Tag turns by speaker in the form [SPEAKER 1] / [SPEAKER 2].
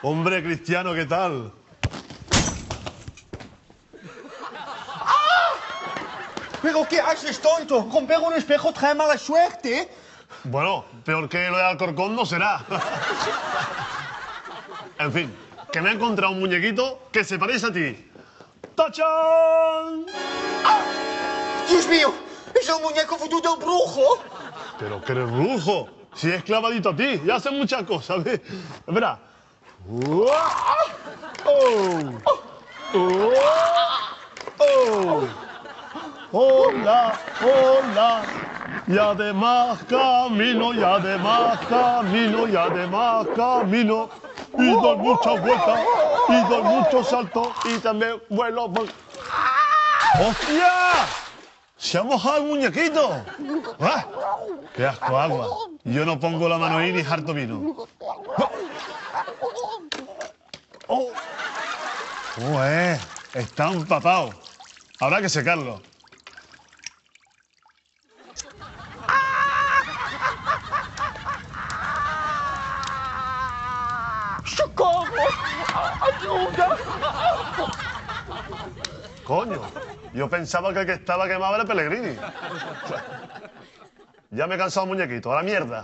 [SPEAKER 1] Hombre, Cristiano, ¿qué tal?
[SPEAKER 2] ¿Pero qué haces, tonto? Romper un espejo trae mala suerte.
[SPEAKER 1] Bueno, peor que lo de Alcorcón no será. En fin, que me he encontrado un muñequito que se parece a ti. ¡Tachán!
[SPEAKER 2] Dios mío, es el muñeco vudú del brujo.
[SPEAKER 1] Pero que eres brujo. Si es clavadito a ti, y hace muchas cosas, ¿ves? Espera. ¡Oh! ¡Oh! ¡Oh! Hola, hola. Y además camino, y además camino, y además camino. Y doy muchas vueltas, y doy muchos saltos, y también vuelo. ¡Hostia! ¡Se ha mojado el muñequito! ¡Ah! ¡Qué asco, agua! Yo no pongo la mano ahí ni harto vino. ¡Oh! ¿Cómo es? Está empapado. Habrá que secarlo.
[SPEAKER 2] ¡Socorro! ¡Ayuda!
[SPEAKER 1] Coño, yo pensaba que el que estaba quemado era Pellegrini. Ya me he cansado, muñequito, a la mierda.